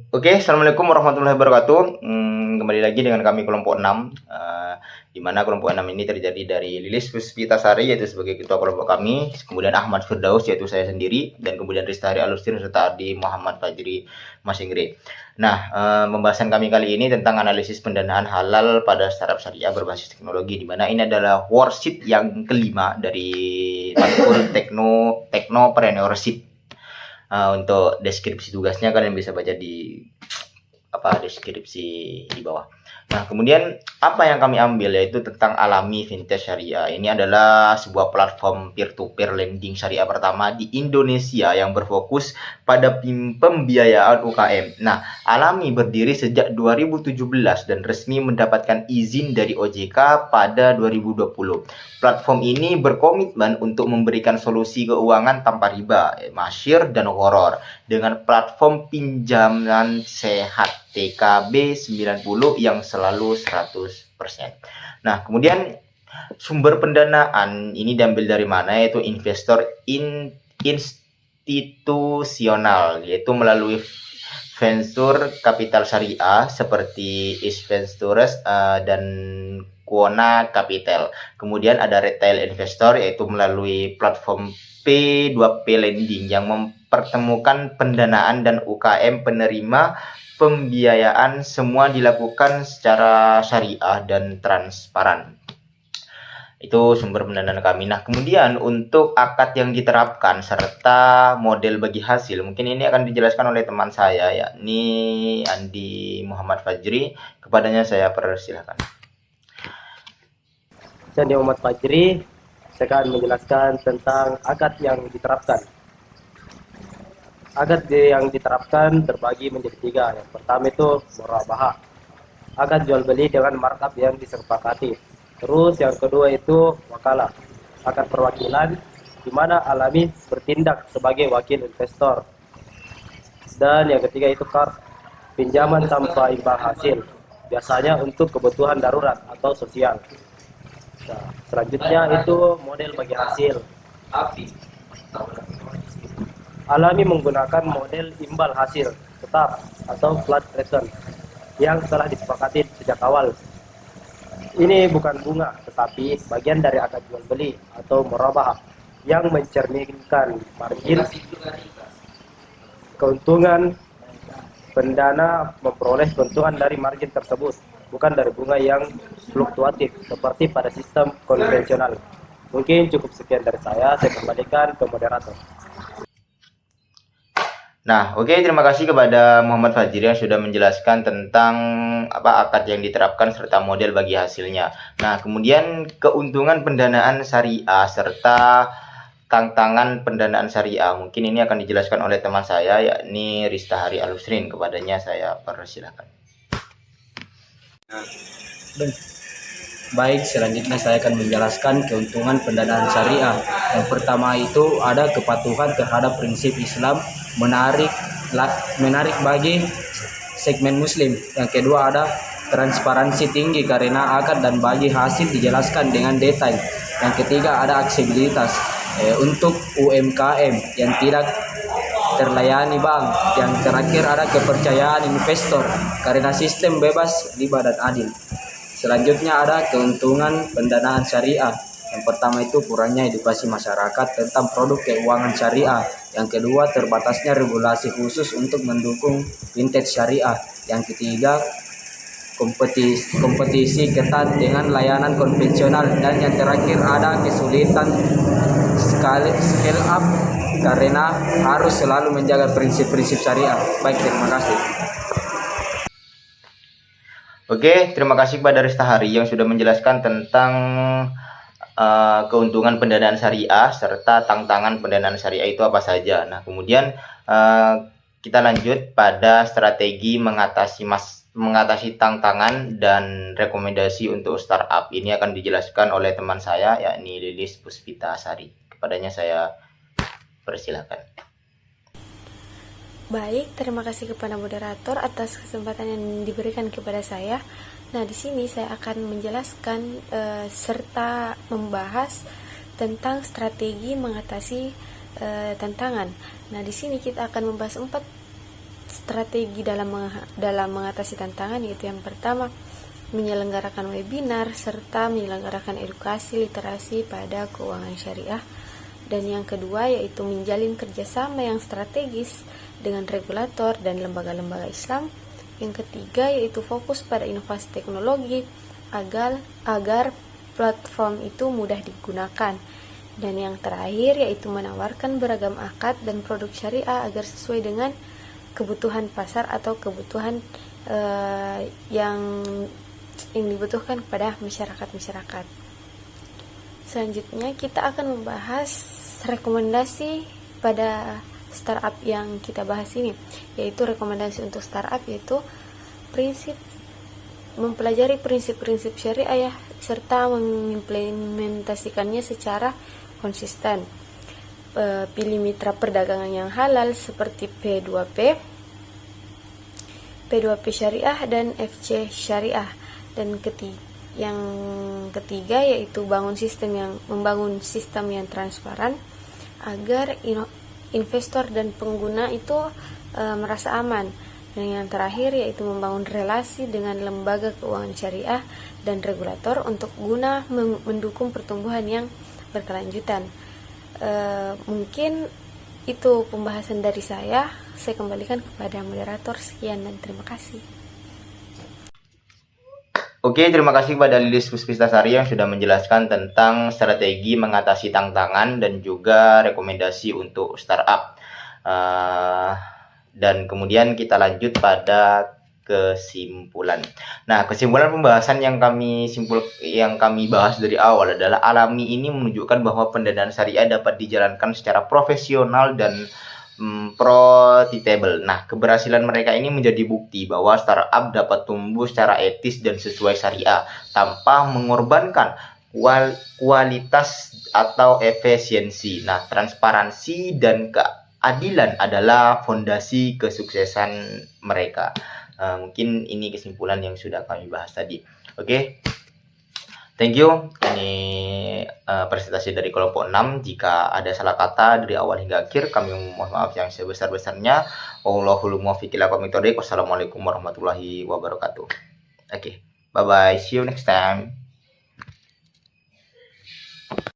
Oke, Assalamualaikum warahmatullahi wabarakatuh. Kembali lagi dengan kami kelompok 6, di mana kelompok 6 ini terdiri dari Lilis Puspitasari yaitu sebagai ketua kelompok kami, kemudian Ahmad Firdaus yaitu saya sendiri, dan kemudian Ristahari Alustin serta Ardi Muhammad Fajri Masinggri. Nah, pembahasan kami kali ini tentang analisis pendanaan halal pada startup syariah berbasis teknologi, di mana ini adalah worksheet yang kelima dari matkul Technopreneurship. Untuk deskripsi tugasnya kalian bisa baca di deskripsi di bawah. Nah, kemudian apa yang kami ambil yaitu tentang Alami Fintech Syariah. Ini adalah sebuah platform peer-to-peer lending syariah pertama di Indonesia yang berfokus pada pembiayaan UKM. Nah, Alami berdiri sejak 2017 dan resmi mendapatkan izin dari OJK pada 2020. Platform ini berkomitmen untuk memberikan solusi keuangan tanpa riba, masyir, dan horor dengan platform pinjaman sehat TKB 90 yang selalu 100%. Nah, kemudian sumber pendanaan ini diambil dari mana, yaitu investor institusional, yaitu melalui venture capital syariah seperti East Ventures dan Quona Capital. Kemudian ada retail investor yaitu melalui platform P2P Lending yang mempertemukan pendanaan dan UKM penerima pembiayaan, semua dilakukan secara syariah dan transparan. Itu sumber pendanaan kami. Nah, kemudian untuk akad yang diterapkan serta model bagi hasil, mungkin ini akan dijelaskan oleh teman saya, yakni Andi Muhammad Fajri. Kepadanya saya persilahkan. Saya Muhammad Fajri, saya akan menjelaskan tentang akad yang diterapkan. Akad yang diterapkan terbagi menjadi tiga. Yang pertama itu murabahah, akad jual beli dengan markup yang disepakati. Terus yang kedua itu wakalah, akad perwakilan di mana Alami bertindak sebagai wakil investor. Dan yang ketiga itu qard, pinjaman tanpa imbal hasil, biasanya untuk kebutuhan darurat atau sosial. Nah, selanjutnya itu model bagi hasil. Alami menggunakan model imbal hasil tetap atau flat return yang telah disepakati sejak awal. Ini bukan bunga, tetapi bagian dari akad jual beli atau murabahah yang mencerminkan margin keuntungan pendana memperoleh keuntungan dari margin tersebut, bukan dari bunga yang fluktuatif seperti pada sistem konvensional. Mungkin cukup sekian dari saya kembalikan ke moderator. Nah, oke, terima kasih kepada Muhammad Fajri yang sudah menjelaskan tentang akad yang diterapkan serta model bagi hasilnya. Nah, kemudian keuntungan pendanaan syariah serta tantangan pendanaan syariah. Mungkin ini akan dijelaskan oleh teman saya, yakni Ristahari Alusrin. Kepadanya saya persilakan. Baik, selanjutnya saya akan menjelaskan keuntungan pendanaan syariah. Yang pertama itu ada kepatuhan terhadap prinsip Islam, menarik bagi segmen Muslim. Yang kedua ada transparansi tinggi karena akad dan bagi hasil dijelaskan dengan detail. Yang ketiga ada aksesibilitas untuk UMKM yang tidak terlayani bank. Yang terakhir ada kepercayaan investor karena sistem bebas, riba dan adil. Selanjutnya ada keuntungan pendanaan syariah. Yang pertama itu kurangnya edukasi masyarakat tentang produk keuangan syariah. Yang kedua terbatasnya regulasi khusus untuk mendukung fintech syariah. Yang ketiga kompetisi ketat dengan layanan konvensional. Dan yang terakhir ada kesulitan scale up karena harus selalu menjaga prinsip-prinsip syariah. Baik, terima kasih. Oke, terima kasih kepada Ristahari yang sudah menjelaskan tentang keuntungan pendanaan syariah serta tantangan pendanaan syariah itu apa saja. Nah, kemudian kita lanjut pada strategi mengatasi tantangan dan rekomendasi untuk startup. Ini akan dijelaskan oleh teman saya, yakni Lilis Puspitasari. Kepadanya saya persilakan. Baik, terima kasih kepada moderator atas kesempatan yang diberikan kepada saya. Nah, di sini saya akan menjelaskan serta membahas tentang strategi mengatasi tantangan. Nah, di sini kita akan membahas 4 strategi dalam mengatasi tantangan, yaitu yang pertama menyelenggarakan webinar serta menyelenggarakan edukasi literasi pada keuangan syariah, dan yang kedua yaitu menjalin kerjasama yang strategis dengan regulator dan lembaga-lembaga Islam. Yang ketiga yaitu fokus pada inovasi teknologi agar platform itu mudah digunakan. Dan yang terakhir yaitu menawarkan beragam akad dan produk syariah agar sesuai dengan kebutuhan pasar atau kebutuhan yang dibutuhkan kepada masyarakat. Selanjutnya kita akan membahas rekomendasi pada startup yang kita bahas ini, yaitu rekomendasi untuk startup yaitu mempelajari prinsip-prinsip syariah serta mengimplementasikannya secara konsisten. Pilih mitra perdagangan yang halal seperti P2P syariah dan FC syariah. Dan yang ketiga yaitu membangun sistem yang transparan agar investor dan pengguna itu merasa aman. Dan yang terakhir yaitu membangun relasi dengan lembaga keuangan syariah dan regulator untuk guna mendukung pertumbuhan yang berkelanjutan. Mungkin itu pembahasan dari saya. Saya kembalikan kepada moderator. Sekian dan terima kasih. Oke, terima kasih kepada Lilis Puspitasari yang sudah menjelaskan tentang strategi mengatasi tantangan dan juga rekomendasi untuk startup. Dan kemudian kita lanjut pada kesimpulan. Nah, kesimpulan pembahasan yang kami bahas dari awal adalah Alami ini menunjukkan bahwa pendanaan syariah dapat dijalankan secara profesional dan profitable. Nah, keberhasilan mereka ini menjadi bukti bahwa startup dapat tumbuh secara etis dan sesuai syariah tanpa mengorbankan kualitas atau efisiensi. Nah, transparansi dan keadilan adalah fondasi kesuksesan mereka. Mungkin ini kesimpulan yang sudah kami bahas tadi. Oke. Thank you. Ini presentasi dari kelompok 6. Jika ada salah kata dari awal hingga akhir, kami mohon maaf yang sebesar-besarnya. Wallahul muwaffiq ila aqwamit thoriq. Wassalamualaikum warahmatullahi wabarakatuh. Oke. Bye bye. See you next time.